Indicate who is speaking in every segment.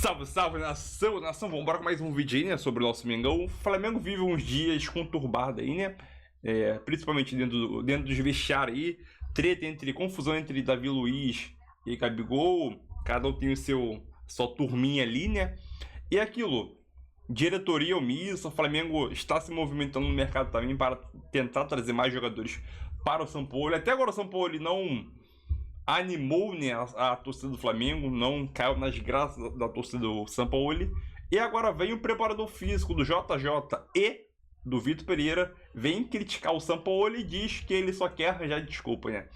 Speaker 1: Salve, salve, nação, vamos embora com mais um vídeo aí, né, sobre o nosso Mengão. O Flamengo vive uns dias conturbados aí, né, principalmente dentro dos vestiários aí, confusão entre Davi Luiz e Gabigol, cada um tem sua turminha ali, né, e aquilo, diretoria omissa, o Flamengo está se movimentando no mercado também para tentar trazer mais jogadores para o São Paulo. Até agora o São Paulo não animou, né, a torcida do Flamengo, não caiu nas graças da torcida do São Paulo. E agora vem o preparador físico do JJ e do Vitor Pereira, vem criticar o São Paulo e diz que ele só quer arranjar desculpa, né?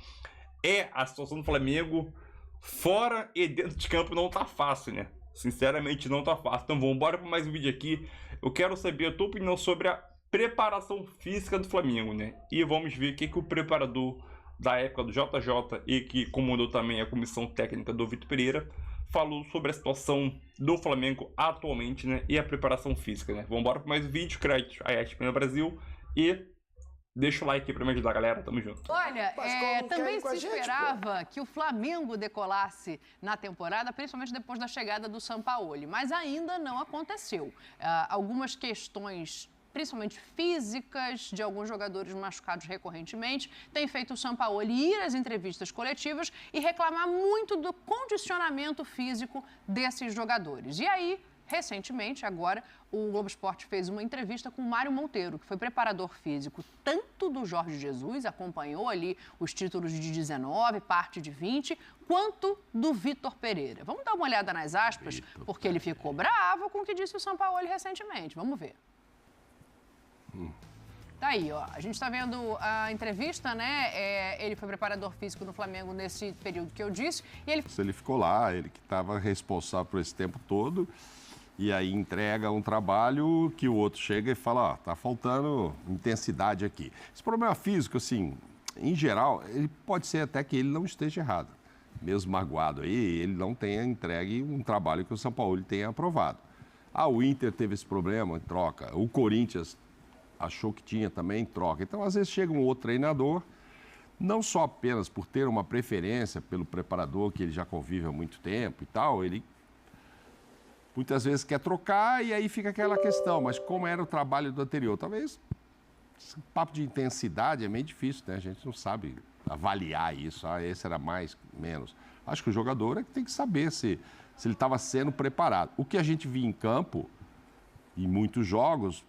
Speaker 1: A situação do Flamengo fora e dentro de campo não tá fácil, né? Sinceramente não tá fácil. Então vamos embora para mais um vídeo aqui. Eu quero saber a tua opinião sobre a preparação física do Flamengo, né? E vamos ver o que o preparador da época do JJ e que comandou também a comissão técnica do Vitor Pereira falou sobre a situação do Flamengo atualmente, né, e a preparação física, né. Vamos embora para mais um vídeo, crédito a ESPN Brasil, e deixa o like aí para me ajudar, galera, tamo junto.
Speaker 2: Olha, também se esperava que o Flamengo decolasse na temporada, principalmente depois da chegada do Sampaoli, mas ainda não aconteceu. Algumas questões, principalmente físicas, de alguns jogadores machucados recorrentemente, tem feito o Sampaoli ir às entrevistas coletivas e reclamar muito do condicionamento físico desses jogadores. E aí, recentemente, agora, o Globo Esporte fez uma entrevista com o Mário Monteiro, que foi preparador físico tanto do Jorge Jesus, acompanhou ali os títulos de 19, parte de 20, quanto do Vitor Pereira. Vamos dar uma olhada nas aspas, porque ele ficou bravo com o que disse o Sampaoli recentemente. Vamos ver. Tá aí, ó. A gente está vendo a entrevista, né? Ele foi preparador físico no Flamengo nesse período que eu disse. E ele
Speaker 3: ficou lá, ele que estava responsável por esse tempo todo. E aí entrega um trabalho que o outro chega e fala, ó, tá faltando intensidade aqui. Esse problema físico, assim, em geral, ele pode ser até que ele não esteja errado. Mesmo magoado aí, ele não tenha entregue um trabalho que o São Paulo tenha aprovado. O Inter teve esse problema em troca. O Corinthians achou que tinha também troca. Então, às vezes, chega um outro treinador, não só apenas por ter uma preferência pelo preparador, que ele já convive há muito tempo e tal, ele muitas vezes quer trocar e aí fica aquela questão, mas como era o trabalho do anterior? Talvez, esse papo de intensidade é meio difícil, né? A gente não sabe avaliar isso, esse era mais, menos. Acho que o jogador é que tem que saber se ele estava sendo preparado. O que a gente via em campo, em muitos jogos,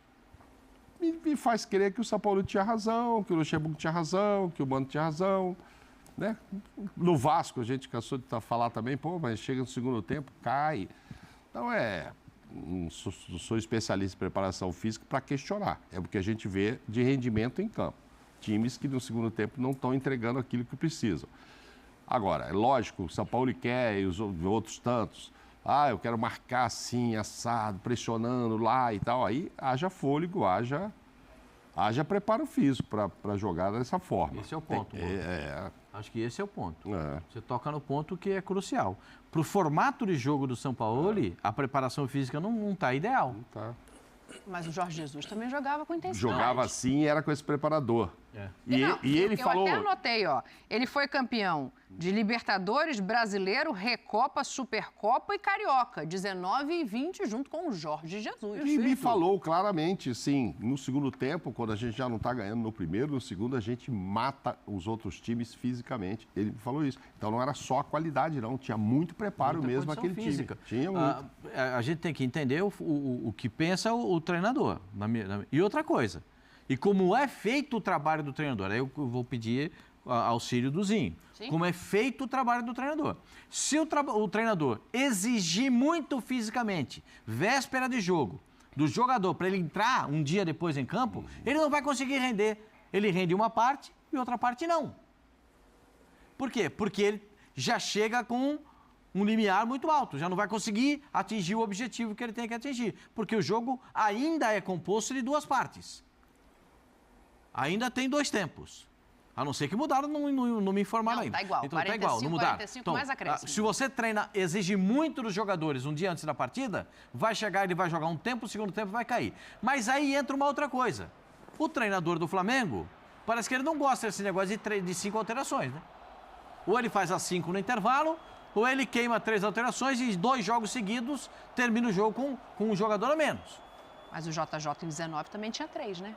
Speaker 3: me faz crer que o São Paulo tinha razão, que o Luxemburgo tinha razão, que o Mano tinha razão, né? No Vasco, a gente cansou de falar também, mas chega no segundo tempo, cai. Então, não sou especialista em preparação física para questionar. É o que a gente vê de rendimento em campo. Times que no segundo tempo não estão entregando aquilo que precisam. Agora, é lógico, o São Paulo quer e os outros tantos. Eu quero marcar assim, assado, pressionando lá e tal. Aí haja fôlego, haja preparo físico para jogar dessa forma.
Speaker 4: Esse é o ponto. Acho que esse é o ponto. Você toca no ponto que é crucial. Para o formato de jogo do São Paulo, a preparação física não está ideal.
Speaker 3: Não está.
Speaker 2: Mas o Jorge Jesus também jogava com intensidade.
Speaker 3: Jogava assim e era com esse preparador. Ele falou...
Speaker 2: Eu até anotei, ó. Ele foi campeão de Libertadores, Brasileiro, Recopa, Supercopa e Carioca. 19 e 20 junto com o Jorge Jesus.
Speaker 3: E me falou claramente, sim, no segundo tempo, quando a gente já não está ganhando no primeiro, no segundo a gente mata os outros times fisicamente. Ele me falou isso. Então não era só a qualidade, não. Tinha muito preparo mesmo aquele física. Time. Tinha muito.
Speaker 4: A gente tem que entender o que pensa o treinador. E outra coisa, e como é feito o trabalho do treinador, aí eu vou pedir auxílio do Zinho. Sim. Como é feito o trabalho do treinador. Se o treinador exigir muito fisicamente, véspera de jogo, do jogador para ele entrar um dia depois em campo, ele não vai conseguir render. Ele rende uma parte e outra parte não. Por quê? Porque ele já chega com um limiar muito alto, já não vai conseguir atingir o objetivo que ele tem que atingir, porque o jogo ainda é composto de duas partes. Ainda tem dois tempos. A não ser que mudaram, não me informaram ainda.
Speaker 2: Tá igual,
Speaker 4: então
Speaker 2: 45,
Speaker 4: tá igual, não mudaram.
Speaker 2: 45
Speaker 4: então,
Speaker 2: mais acréscimo.
Speaker 4: Se você treina, exige muito dos jogadores um dia antes da partida, vai chegar, ele vai jogar um tempo, o segundo tempo vai cair. Mas aí entra uma outra coisa. O treinador do Flamengo, parece que ele não gosta desse negócio de 5 alterações, né? Ou ele faz as 5 no intervalo, ou ele queima 3 alterações e 2 jogos seguidos termina o jogo com um jogador a menos.
Speaker 2: Mas o JJ em 19 também tinha 3, né?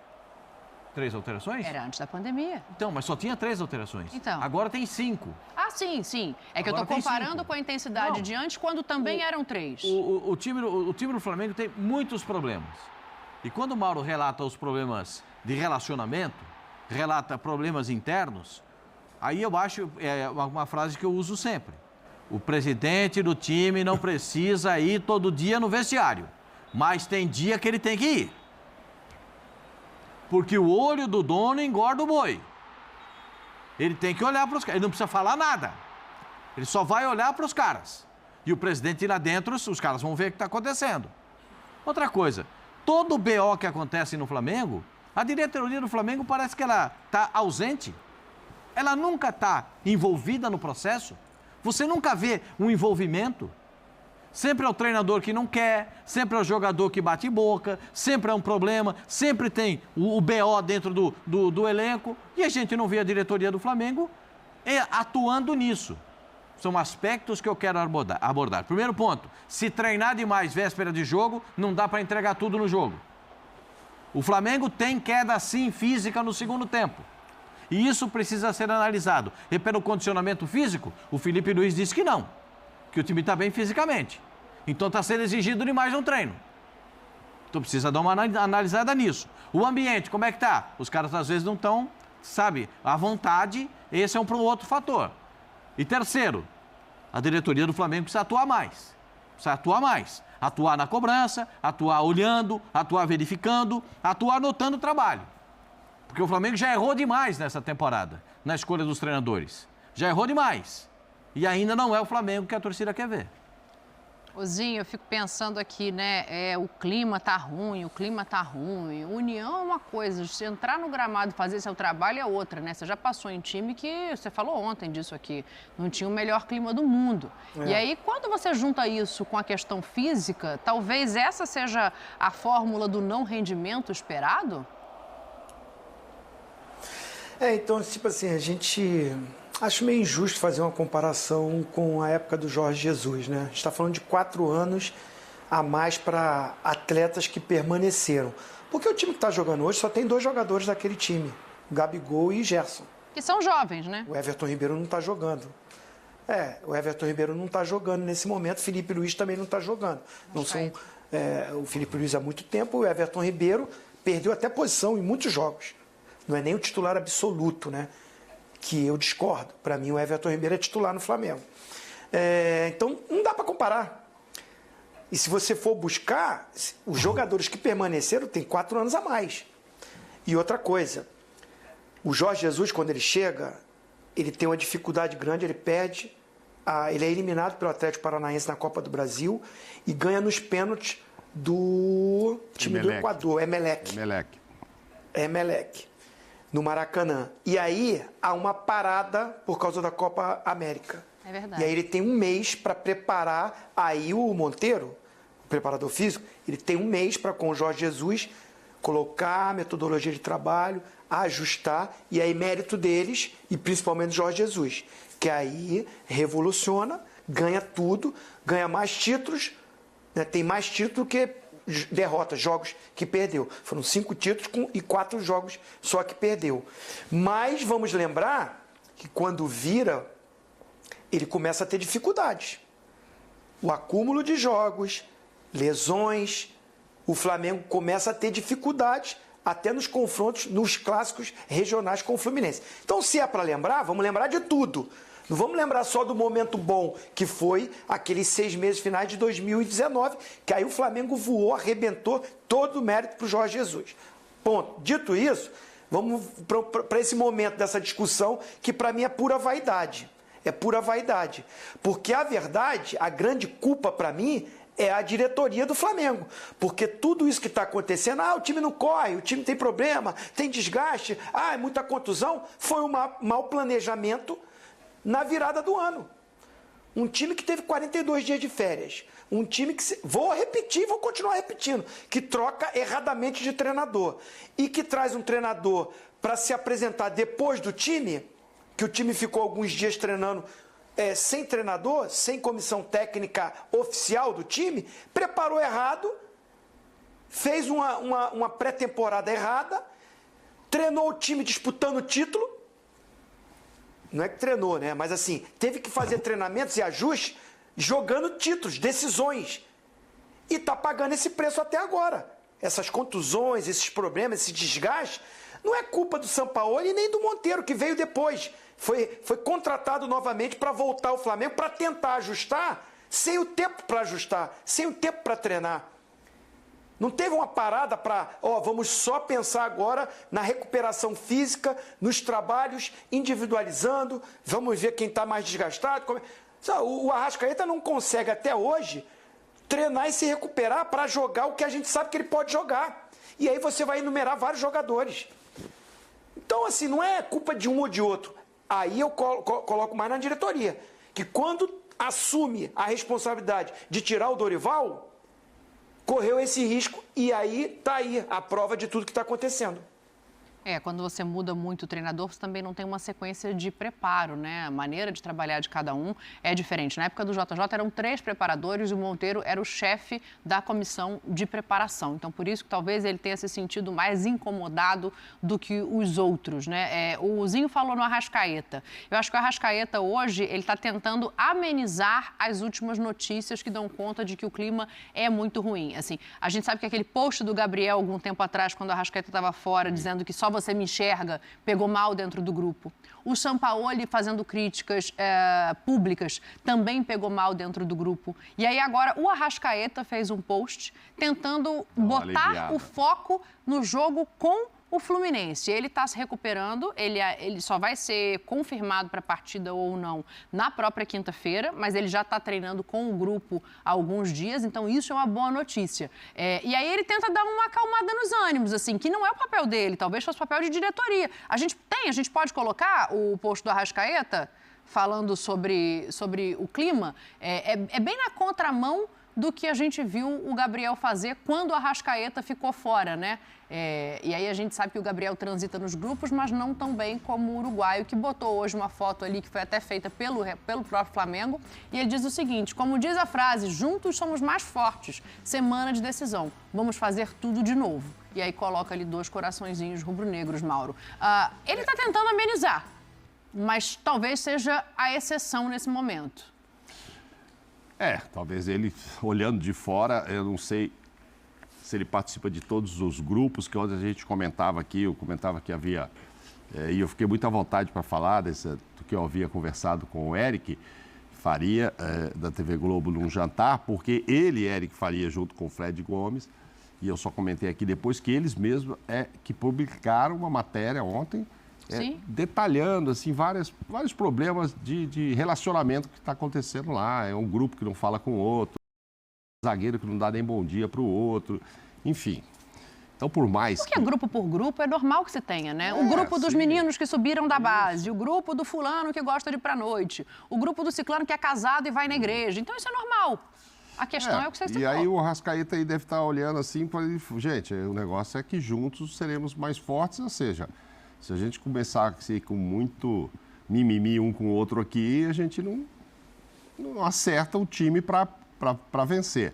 Speaker 4: 3 alterações?
Speaker 2: Era antes da pandemia.
Speaker 4: Então, mas só tinha 3 alterações.
Speaker 2: Então.
Speaker 4: Agora tem 5.
Speaker 2: Ah, sim. É que
Speaker 4: Agora
Speaker 2: eu tô comparando com a intensidade de antes, quando também eram 3.
Speaker 4: O time do Flamengo tem muitos problemas. E quando o Mauro relata os problemas de relacionamento, relata problemas internos, aí eu acho, uma frase que eu uso sempre. O presidente do time não precisa ir todo dia no vestiário, mas tem dia que ele tem que ir. Porque o olho do dono engorda o boi. Ele tem que olhar para os caras, ele não precisa falar nada. Ele só vai olhar para os caras. E o presidente ir lá dentro, os caras vão ver o que está acontecendo. Outra coisa, todo o BO que acontece no Flamengo, a diretoria do Flamengo parece que ela está ausente. Ela nunca está envolvida no processo. Você nunca vê um envolvimento. Sempre é o treinador que não quer, sempre é o jogador que bate boca, sempre é um problema, sempre tem o BO dentro do elenco. E a gente não vê a diretoria do Flamengo atuando nisso. São aspectos que eu quero abordar. Primeiro ponto, se treinar demais véspera de jogo, não dá para entregar tudo no jogo. O Flamengo tem queda sim física no segundo tempo. E isso precisa ser analisado. E pelo condicionamento físico, o Felipe Luiz disse que não. Que o time está bem fisicamente. Então está sendo exigido demais no treino. Então precisa dar uma analisada nisso. O ambiente, como é que está? Os caras às vezes não estão, sabe, à vontade. Esse é um outro fator. E terceiro, a diretoria do Flamengo precisa atuar mais. Precisa atuar mais. Atuar na cobrança, atuar olhando, atuar verificando, atuar anotando o trabalho. Porque o Flamengo já errou demais nessa temporada, na escolha dos treinadores. Já errou demais. E ainda não é o Flamengo que a torcida quer ver.
Speaker 2: Ozinho, eu fico pensando aqui, né? O clima tá ruim, União é uma coisa, se entrar no gramado e fazer seu trabalho é outra, né? Você já passou em time que, você falou ontem disso aqui, não tinha o melhor clima do mundo. E aí, quando você junta isso com a questão física, talvez essa seja a fórmula do não rendimento esperado?
Speaker 5: Então, tipo assim, a gente... Acho meio injusto fazer uma comparação com a época do Jorge Jesus, né? A gente está falando de 4 anos a mais para atletas que permaneceram. Porque o time que está jogando hoje só tem 2 jogadores daquele time, Gabigol e Gerson.
Speaker 2: Que são jovens, né?
Speaker 5: O Everton Ribeiro não está jogando. O Everton Ribeiro não está jogando nesse momento, o Felipe Luiz também não está jogando. Não são, o Felipe Luiz há muito tempo, o Everton Ribeiro perdeu até posição em muitos jogos. Não é nem o titular absoluto, né? Que eu discordo. Para mim, o Everton Ribeiro é titular no Flamengo. Então, não dá para comparar. E se você for buscar, os jogadores que permaneceram têm 4 anos a mais. E outra coisa, o Jorge Jesus, quando ele chega, ele tem uma dificuldade grande, ele perde, ele é eliminado pelo Atlético Paranaense na Copa do Brasil e ganha nos pênaltis do time do Equador, Emelec. No Maracanã. E aí há uma parada por causa da Copa América.
Speaker 2: É verdade.
Speaker 5: E aí ele tem um mês para preparar, aí o Monteiro, o preparador físico, ele tem um mês para com o Jorge Jesus colocar a metodologia de trabalho, ajustar, e aí mérito deles, e principalmente do Jorge Jesus, que aí revoluciona, ganha tudo, ganha mais títulos, né, tem mais título que derrotas, jogos que perdeu. Foram 5 títulos e 4 jogos só que perdeu. Mas vamos lembrar que quando vira, ele começa a ter dificuldades. O acúmulo de jogos, lesões, o Flamengo começa a ter dificuldades até nos confrontos, nos clássicos regionais com o Fluminense. Então, se é para lembrar, vamos lembrar de tudo. Não vamos lembrar só do momento bom, que foi aqueles 6 meses finais de 2019, que aí o Flamengo voou, arrebentou todo o mérito para o Jorge Jesus. Ponto. Dito isso, vamos para esse momento dessa discussão, que para mim é pura vaidade. É pura vaidade. Porque a verdade, a grande culpa para mim, é a diretoria do Flamengo. Porque tudo isso que está acontecendo, o time não corre, o time tem problema, tem desgaste, é muita contusão, foi um mau planejamento na virada do ano. Um time que teve 42 dias de férias. Um time que, vou repetir, vou continuar repetindo, que troca erradamente de treinador. E que traz um treinador para se apresentar depois do time, que o time ficou alguns dias treinando sem treinador, sem comissão técnica oficial do time, preparou errado, fez uma pré-temporada errada, treinou o time disputando o título. Não é que treinou, né? Mas assim, teve que fazer treinamentos e ajustes jogando títulos, decisões. E tá pagando esse preço até agora. Essas contusões, esses problemas, esse desgaste, não é culpa do Sampaoli nem do Monteiro, que veio depois. Foi contratado novamente para voltar ao Flamengo, para tentar ajustar, sem o tempo para ajustar, sem o tempo para treinar. Não teve uma parada para, vamos só pensar agora na recuperação física, nos trabalhos, individualizando, vamos ver quem está mais desgastado. O Arrascaeta não consegue até hoje treinar e se recuperar para jogar o que a gente sabe que ele pode jogar. E aí você vai enumerar vários jogadores. Então, assim, não é culpa de um ou de outro. Aí eu coloco mais na diretoria, que quando assume a responsabilidade de tirar o Dorival, correu esse risco e aí está aí a prova de tudo que está acontecendo.
Speaker 2: Quando você muda muito o treinador, você também não tem uma sequência de preparo, né? A maneira de trabalhar de cada um é diferente. Na época do JJ eram 3 preparadores e o Monteiro era o chefe da comissão de preparação. Então, por isso que talvez ele tenha se sentido mais incomodado do que os outros, né? O Zinho falou no Arrascaeta. Eu acho que o Arrascaeta hoje, ele está tentando amenizar as últimas notícias que dão conta de que o clima é muito ruim. Assim, a gente sabe que aquele post do Gabriel, algum tempo atrás, quando o Arrascaeta estava fora, dizendo que só você me enxerga, pegou mal dentro do grupo. O Sampaoli fazendo críticas públicas também pegou mal dentro do grupo. E aí agora o Arrascaeta fez um post tentando botar o foco no jogo com o Fluminense. Ele está se recuperando, ele só vai ser confirmado para a partida ou não na própria quinta-feira, mas ele já está treinando com o grupo há alguns dias, então isso é uma boa notícia. E aí ele tenta dar uma acalmada nos ânimos, assim, que não é o papel dele, talvez fosse o papel de diretoria. A gente pode colocar o post do Arrascaeta falando sobre o clima, é bem na contramão do que a gente viu o Gabriel fazer quando o Arrascaeta ficou fora, né? E aí a gente sabe que o Gabriel transita nos grupos, mas não tão bem como o uruguaio, que botou hoje uma foto ali que foi até feita pelo próprio Flamengo. E ele diz o seguinte, como diz a frase, juntos somos mais fortes, semana de decisão, vamos fazer tudo de novo. E aí coloca ali 2 coraçõezinhos rubro-negros, Mauro. Ele está tentando amenizar, mas talvez seja a exceção nesse momento.
Speaker 3: Talvez ele, olhando de fora, eu não sei se ele participa de todos os grupos, que ontem a gente comentava aqui, eu comentava que havia, e eu fiquei muito à vontade para falar do que eu havia conversado com o Eric Faria, da TV Globo, num jantar, porque ele, Eric Faria, junto com o Fred Gomes, e eu só comentei aqui depois que eles mesmos que publicaram uma matéria ontem, detalhando assim, vários problemas de relacionamento que está acontecendo lá. É um grupo que não fala com o outro, um zagueiro que não dá nem bom dia para o outro, enfim. Então, por
Speaker 2: grupo por grupo é normal que você tenha, né? O grupo dos meninos que subiram da base, o grupo do fulano que gosta de ir pra noite, o grupo do ciclano que é casado e vai na igreja. Então, isso é normal. A questão é o que vocês
Speaker 3: E aí o Arrascaeta aí deve estar olhando assim, gente, o negócio é que juntos seremos mais fortes, ou seja, se a gente começar assim, com muito mimimi um com o outro aqui, a gente não acerta o time para vencer.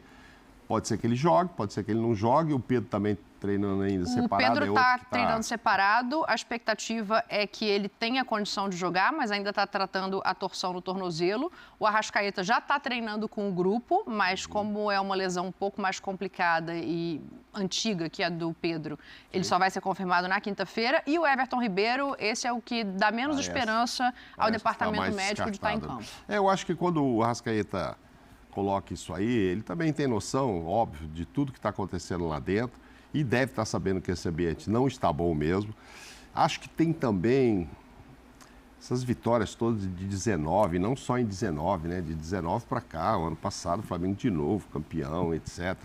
Speaker 3: Pode ser que ele jogue, pode ser que ele não jogue. O Pedro também treinando ainda separado.
Speaker 2: O Pedro está treinando separado. A expectativa é que ele tenha condição de jogar, mas ainda está tratando a torção no tornozelo. O Arrascaeta já está treinando com o grupo, mas como é uma lesão um pouco mais complicada e antiga que a do Pedro, ele só vai ser confirmado na quinta-feira. E o Everton Ribeiro, esse é o que dá menos esperança ao departamento médico de estar em campo.
Speaker 3: Eu acho que quando o Arrascaeta coloca isso aí, ele também tem noção, óbvio, de tudo que está acontecendo lá dentro e deve estar sabendo que esse ambiente não está bom mesmo. Acho que tem também essas vitórias todas de 19, não só em 19, né? De 19 para cá, o ano passado o Flamengo de novo, campeão, etc.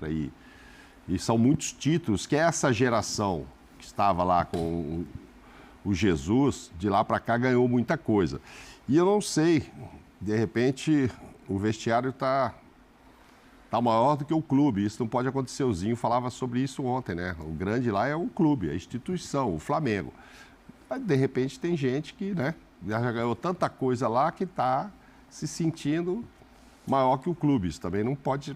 Speaker 3: E são muitos títulos que essa geração que estava lá com o Jesus, de lá para cá ganhou muita coisa. E eu não sei, de repente o vestiário está maior do que o clube. Isso não pode acontecer. O Zinho falava sobre isso ontem, né? O grande lá é o clube, a instituição, o Flamengo. Mas, de repente, tem gente que, né, já ganhou tanta coisa lá que está se sentindo maior que o clube. Isso também não pode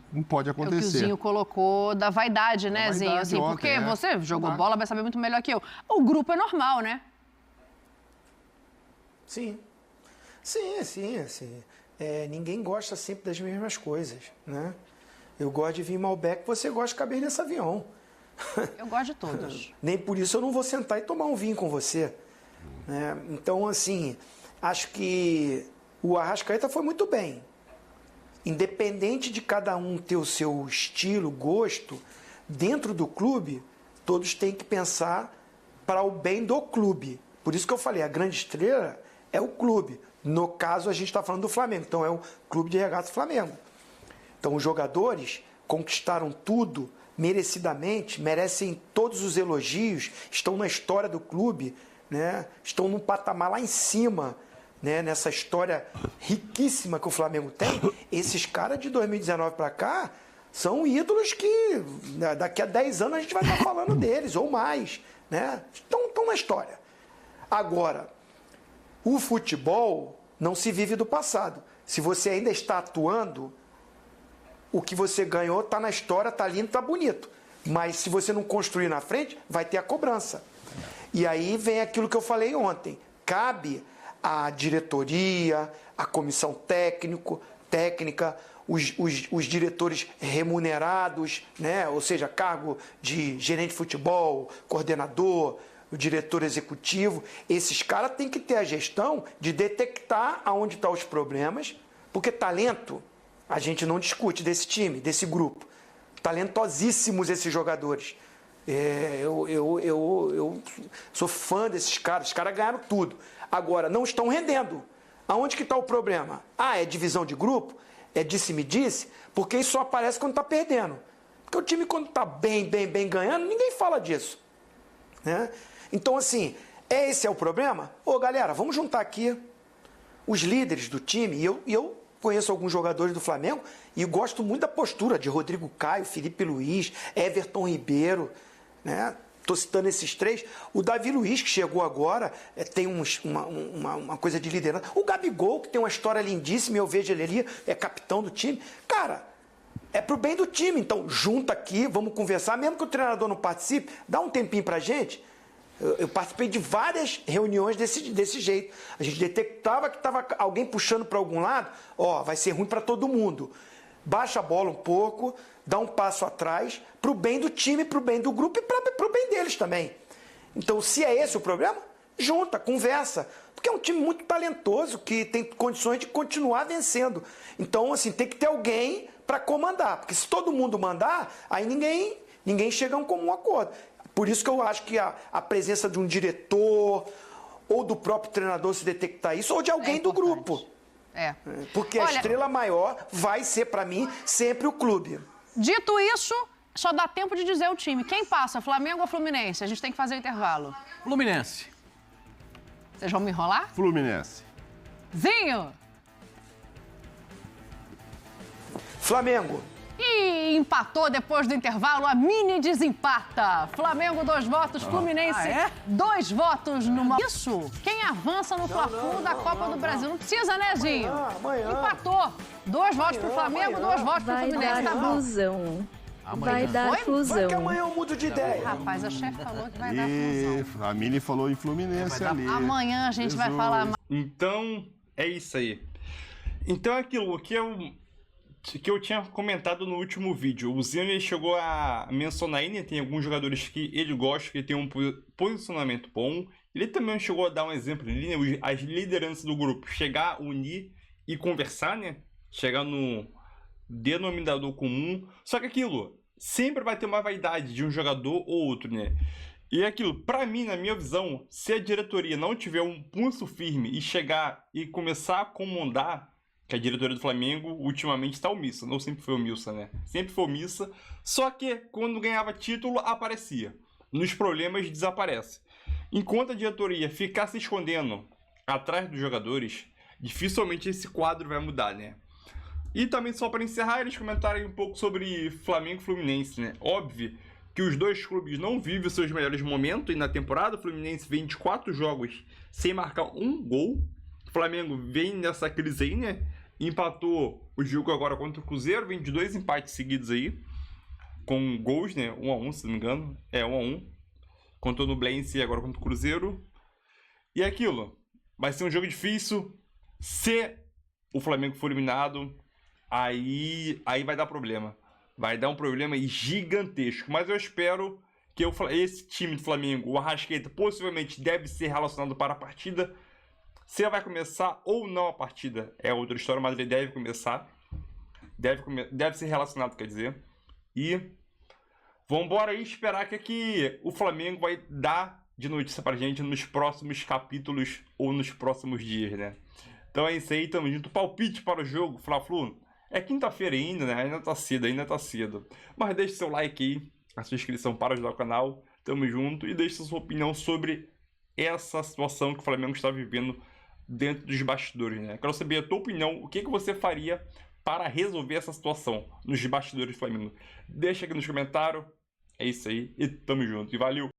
Speaker 3: acontecer.
Speaker 2: É o que o Zinho colocou da vaidade, né,
Speaker 3: vaidade
Speaker 2: Zinho? Assim,
Speaker 3: ontem,
Speaker 2: porque você jogou bola, vai saber muito melhor que eu. O grupo é normal, né?
Speaker 5: Sim. Sim. Ninguém gosta sempre das mesmas coisas, né? Eu gosto de vir Malbec, você gosta de caber nesse avião.
Speaker 2: Eu gosto de todos.
Speaker 5: Nem por isso eu não vou sentar e tomar um vinho com você. Né? Então, assim, acho que o Arrascaeta foi muito bem. Independente de cada um ter o seu estilo, gosto, dentro do clube, todos têm que pensar para o bem do clube. Por isso que eu falei, a grande estrela é o clube. No caso, a gente está falando do Flamengo. Então, é o Clube de Regatas Flamengo. Então, os jogadores conquistaram tudo merecidamente, merecem todos os elogios, estão na história do clube, né? Estão num patamar lá em cima, né? Nessa história riquíssima que o Flamengo tem. Esses caras de 2019 para cá são ídolos que daqui a 10 anos a gente vai estar falando deles, ou mais. Né? Estão na história. Agora, o futebol não se vive do passado. Se você ainda está atuando, o que você ganhou está na história, está lindo, está bonito. Mas se você não construir na frente, vai ter a cobrança. E aí vem aquilo que eu falei ontem. Cabe à diretoria, à comissão técnica, os diretores remunerados, né? Ou seja, cargo de gerente de futebol, coordenador, o diretor executivo. Esses caras têm que ter a gestão de detectar aonde estão os problemas, porque talento a gente não discute desse time, desse grupo. Talentosíssimos esses jogadores. Eu sou fã desses caras. Os caras ganharam tudo. Agora, não estão rendendo. Aonde que está o problema? É divisão de grupo? É disse-me-disse? Porque isso só aparece quando está perdendo. Porque o time, quando está bem ganhando, ninguém fala disso. Né? Então, assim, esse é o problema? Galera, vamos juntar aqui os líderes do time. E eu conheço alguns jogadores do Flamengo e gosto muito da postura de Rodrigo Caio, Felipe Luiz, Everton Ribeiro, né? Estou citando esses três. O Davi Luiz, que chegou agora, tem uma coisa de liderança. O Gabigol, que tem uma história lindíssima, eu vejo ele ali, é capitão do time. Cara, é pro bem do time. Então, junta aqui, vamos conversar. Mesmo que o treinador não participe, dá um tempinho pra gente. Eu participei de várias reuniões desse jeito. A gente detectava que estava alguém puxando para algum lado, vai ser ruim para todo mundo. Baixa a bola um pouco, dá um passo atrás, para o bem do time, para o bem do grupo e para o bem deles também. Então, se é esse o problema, junta, conversa. Porque é um time muito talentoso, que tem condições de continuar vencendo. Então, assim, tem que ter alguém para comandar. Porque se todo mundo mandar, aí ninguém chega a um comum acordo. Por isso que eu acho que a presença de um diretor ou do próprio treinador se detectar isso, ou de alguém do grupo. Porque a estrela maior vai ser, para mim, sempre o clube.
Speaker 2: Dito isso, só dá tempo de dizer o time. Quem passa, Flamengo ou Fluminense? A gente tem que fazer o intervalo.
Speaker 4: Fluminense.
Speaker 2: Vocês vão me enrolar?
Speaker 3: Fluminense.
Speaker 2: Zinho!
Speaker 5: Flamengo.
Speaker 2: E empatou depois do intervalo, a mini desempata. Flamengo, 2 votos, Fluminense, 2 votos numa... Isso, quem avança no Fla-Flu da Copa do Brasil. Não precisa, né, Zinho?
Speaker 5: Amanhã.
Speaker 2: Empatou. 2 votos pro Flamengo, 2 votos pro Fluminense. Tá bom.
Speaker 6: Vai dar fusão.
Speaker 5: Vai que amanhã eu mudo de ideia.
Speaker 2: Rapaz, a chefe falou que vai dar fusão.
Speaker 3: A Mini falou em Fluminense ali.
Speaker 2: Amanhã a gente vai falar mais.
Speaker 1: Então, é isso aí. Então é aquilo que eu tinha comentado no último vídeo. O Zinho chegou a mencionar aí, né? Tem alguns jogadores que ele gosta, que tem um posicionamento bom. Ele também chegou a dar um exemplo ali, né? As lideranças do grupo. Chegar, unir e conversar, né? Chegar no denominador comum. Só que aquilo, sempre vai ter uma vaidade de um jogador ou outro, né? E aquilo, pra mim, na minha visão, se a diretoria não tiver um pulso firme e chegar e começar a comandar, que a diretoria do Flamengo ultimamente está omissa. Não sempre foi omissa, né? Sempre foi omissa. Só que quando ganhava título, aparecia. Nos problemas, desaparece. Enquanto a diretoria ficar se escondendo atrás dos jogadores, dificilmente esse quadro vai mudar, né? E também, só para encerrar, eles comentarem um pouco sobre Flamengo e Fluminense, né? Óbvio que os dois clubes não vivem os seus melhores momentos. E na temporada, o Fluminense vem de 4 jogos sem marcar um gol. O Flamengo vem nessa crise aí, né? empatou o jogo agora contra o Cruzeiro, vem de 2 empates seguidos aí, com gols, né? 1-1, se não me engano. 1-1. Contra o Nublense e agora contra o Cruzeiro. E é aquilo. Vai ser um jogo difícil. Se o Flamengo for eliminado, aí vai dar problema. Vai dar um problema gigantesco. Mas eu espero que esse time do Flamengo, o Arrascaeta, possivelmente deve ser relacionado para a partida. Se ele vai começar ou não a partida é outra história, mas ele deve começar. Deve ser relacionado, quer dizer. E vambora aí esperar que o Flamengo vai dar de notícia pra gente nos próximos capítulos ou nos próximos dias, né? Então é isso aí, tamo junto. Palpite para o jogo, Fla-Flu. É quinta-feira ainda, né? Ainda tá cedo. Mas deixe seu like aí, a sua inscrição para ajudar o canal. Tamo junto. E deixe sua opinião sobre essa situação que o Flamengo está vivendo dentro dos bastidores, né? Quero saber a tua opinião, o que você faria para resolver essa situação nos bastidores do Flamengo. Deixa aqui nos comentários. É isso aí e tamo junto. E valeu!